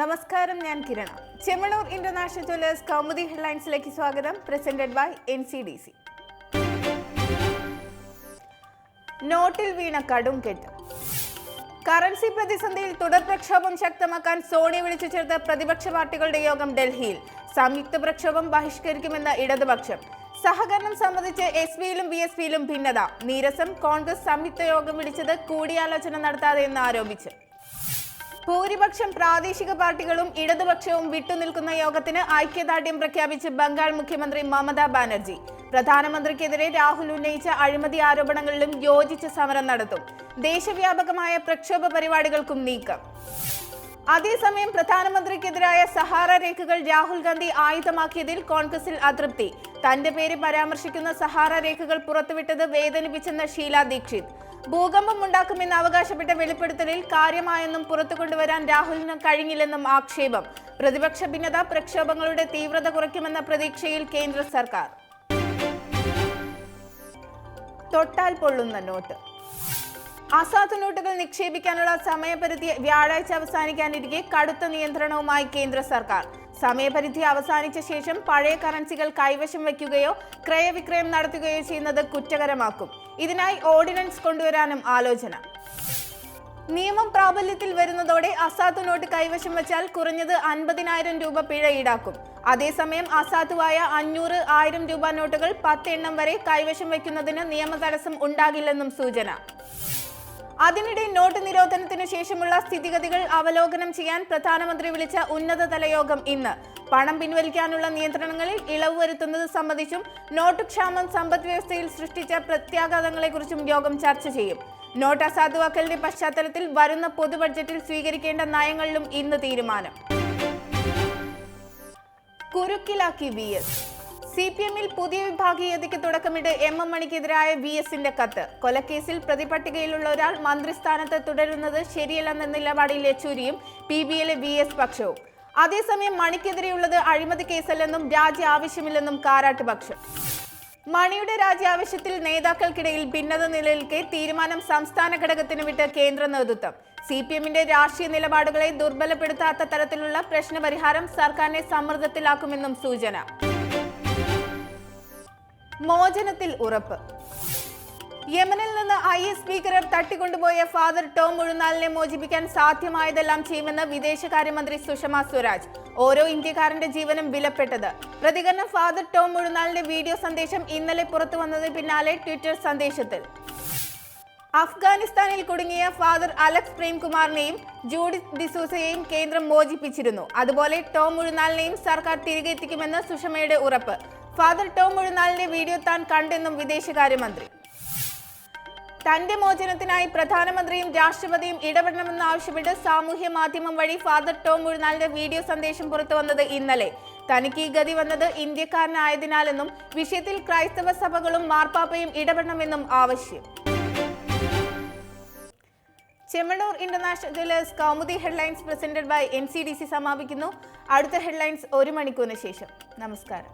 നമസ്കാരം, ഞാൻ Kiran. Chemmanur international jewellers Kaumudi ഹെഡ്ലൈൻസിലേക്ക് സ്വാഗതം. Presented by NCDC. നോട്ടിൽ വീണ കടും കെട്ട്. കറൻസി പ്രതിസന്ധിയിൽ തുടർ പ്രക്ഷോഭം ശക്തമാക്കാൻ സോണിയ വിളിച്ചു ചേർത്ത പ്രതിപക്ഷ പാർട്ടികളുടെ യോഗം ഡൽഹിയിൽ. സംയുക്ത പ്രക്ഷോഭം ബഹിഷ്കരിക്കുമെന്ന് ഇടതുപക്ഷം. സഹകരണം സംബന്ധിച്ച് SPയിലും BSPയിലും ഭിന്നത. നീരസം. കോൺഗ്രസ് സംയുക്ത യോഗം വിളിച്ചത് കൂടിയാലോചന നടത്താതെയെന്ന് ആരോപിച്ച്. ഭൂരിപക്ഷം പ്രാദേശിക പാർട്ടികളും ഇടതുപക്ഷവും വിട്ടുനിൽക്കുന്ന യോഗത്തിന് ഐക്യദാർഢ്യം പ്രഖ്യാപിച്ച് ബംഗാൾ മുഖ്യമന്ത്രി മമതാ ബാനർജി. പ്രധാനമന്ത്രിക്കെതിരെ രാഹുൽ ഉന്നയിച്ച അഴിമതി ആരോപണങ്ങളിലും യോജിച്ച് സമരം നടത്തും. ദേശവ്യാപകമായ പ്രക്ഷോഭ പരിപാടികൾക്കും നീക്കം. അതേസമയം പ്രധാനമന്ത്രിക്കെതിരായ സഹാറ രേഖകൾ രാഹുൽ ഗാന്ധി ആയുധമാക്കിയതിൽ കോൺഗ്രസിൽ അതൃപ്തി. തന്റെ പേര് പരാമർശിക്കുന്ന സഹാറ രേഖകൾ പുറത്തുവിട്ടത് വേദനിപ്പിച്ചെന്ന് ഷീല ദീക്ഷിത്. ഭൂകമ്പം ഉണ്ടാക്കുമെന്ന് അവകാശപ്പെട്ട വെളിപ്പെടുത്തലിൽ കാര്യമായൊന്നും പുറത്തു കൊണ്ടുവരാൻ രാഹുലിന് കഴിഞ്ഞില്ലെന്നും ആക്ഷേപം. പ്രതിപക്ഷ ഭിന്നത പ്രക്ഷോഭങ്ങളുടെ തീവ്രത കുറയ്ക്കുമെന്ന പ്രതീക്ഷയിൽ കേന്ദ്ര സർക്കാർ. തൊട്ടാൽ പൊള്ളുന്ന നോട്ട്. അസാധു നോട്ടുകൾ നിക്ഷേപിക്കാനുള്ള സമയപരിധി വ്യാഴാഴ്ച അവസാനിക്കാനിരിക്കെ കടുത്ത നിയന്ത്രണവുമായി കേന്ദ്ര സർക്കാർ. സമയപരിധി അവസാനിച്ച ശേഷം പഴയ കറൻസികൾ കൈവശം വയ്ക്കുകയോ ക്രയവിക്രയം നടത്തുകയോ ചെയ്യുന്നത് കുറ്റകരമാക്കും. ഇതിനായി ഓർഡിനൻസ് കൊണ്ടുവരാനും ആലോചന. നിയമം പ്രാബല്യത്തിൽ വരുന്നതോടെ അസാധു നോട്ട് കൈവശം വച്ചാൽ കുറഞ്ഞത് 50,000 രൂപ പിഴ ഈടാക്കും. അതേസമയം അസാധുവായ 500, 1000 രൂപ നോട്ടുകൾ 10 എണ്ണം വരെ കൈവശം വയ്ക്കുന്നതിന് നിയമ തടസ്സം ഉണ്ടാകില്ലെന്നും സൂചന. അതിനിടെ നോട്ട് നിരോധനത്തിന് ശേഷമുള്ള സ്ഥിതിഗതികൾ അവലോകനം ചെയ്യാൻ പ്രധാനമന്ത്രി വിളിച്ച ഉന്നതതല യോഗം ഇന്ന്. പണം പിൻവലിക്കാനുള്ള നിയന്ത്രണങ്ങളിൽ ഇളവ് വരുത്തുന്നത് സംബന്ധിച്ചും നോട്ട് ക്ഷാമം സമ്പദ് വ്യവസ്ഥയിൽ സൃഷ്ടിച്ച പ്രത്യാഘാതങ്ങളെക്കുറിച്ചും യോഗം ചർച്ച ചെയ്യും. നോട്ട് അസാധുവാക്കലിന്റെ പശ്ചാത്തലത്തിൽ വരുന്ന പൊതു ബഡ്ജറ്റിൽ സ്വീകരിക്കേണ്ട നയങ്ങളിലും ഇന്ന് തീരുമാനം. കുരുക്കിലാക്കി VS. CPMൽ പുതിയ വിഭാഗീയതയ്ക്ക് തുടക്കമിട്ട് MM മണിക്കെതിരായ VSന്റെ കത്ത്. കൊലക്കേസിൽ പ്രതിപട്ടികയിലുള്ള ഒരാൾ മന്ത്രിസ്ഥാനത്ത് തുടരുന്നത് ശരിയല്ലെന്ന നിലപാടിൽ യെച്ചൂരിയും PBയിലെ VS പക്ഷവും. അതേസമയം മണിക്കെതിരെയുള്ളത് അഴിമതി കേസല്ലെന്നും രാജി ആവശ്യമില്ലെന്നും കാരാട്ട് പക്ഷം. മണിയുടെ രാജി ആവശ്യത്തിൽ നേതാക്കൾക്കിടയിൽ ഭിന്നത നിലനിൽക്കെ തീരുമാനം സംസ്ഥാന ഘടകത്തിന് വിട്ട് കേന്ദ്ര നേതൃത്വം. CPMന്റെ രാഷ്ട്രീയ നിലപാടുകളെ ദുർബലപ്പെടുത്താത്ത തരത്തിലുള്ള പ്രശ്നപരിഹാരം സർക്കാരിനെ സമ്മർദ്ദത്തിലാക്കുമെന്നും സൂചന. മോചനത്തിൽ ഉറപ്പ്. യമനിൽ നിന്ന് IS ഭീകരർ തട്ടിക്കൊണ്ടുപോയ ഫാദർ ടോം മുഴുനാലിനെ മോചിപ്പിക്കാൻ സാധ്യമായതെല്ലാം ചെയ്യുമെന്ന് വിദേശകാര്യമന്ത്രി സുഷമ സ്വരാജ്. ഓരോ ഇന്ത്യക്കാരന്റെ ജീവനും വിലപ്പെട്ടത്. പ്രതികരണം. ഫാദർ ടോം മുഴുനാലിന്റെ വീഡിയോ സന്ദേശം ഇന്നലെ പുറത്തു വന്നതിന് പിന്നാലെ ട്വിറ്റർ സന്ദേശത്തിൽ അഫ്ഗാനിസ്ഥാനിൽ കുടുങ്ങിയ ഫാദർ അലക്സ് പ്രേംകുമാറിനെയും ജൂഡിത്ത് ഡിസൂസയെയും കേന്ദ്രം മോചിപ്പിച്ചിരുന്നു. അതുപോലെ ടോം മുഴുനാലിനെയും സർക്കാർ തിരികെ എത്തിക്കുമെന്ന് സുഷമയുടെ ഉറപ്പ്. ഫാദർ ടോം മുഴുനാലിന്റെ വീഡിയോ താൻ കണ്ടെന്നും വിദേശകാര്യമന്ത്രി. തന്റെ മോചനത്തിനായി പ്രധാനമന്ത്രിയും രാഷ്ട്രപതിയും ഇടപെടണമെന്നാവശ്യപ്പെട്ട് സാമൂഹ്യ മാധ്യമം വഴി ഫാദർ ടോം മുഴുനാലിന്റെ വീഡിയോ സന്ദേശം പുറത്തു വന്നത് ഇന്നലെ. തനിക്ക് ഈ ഗതി വന്നത് ഇന്ത്യക്കാരനായതിനാലെന്നും വിഷയത്തിൽ ക്രൈസ്തവ സഭകളും മാർപ്പാപ്പയും ഇടപെടണമെന്നും ആവശ്യം. Chemmanur international jewellers Kaumudi headlines presented by NCDC സമാപിക്കുന്നു. അടുത്ത ഹെഡ്ലൈൻസ് 1 മണിക്കൂറിന് ശേഷം. നമസ്കാരം.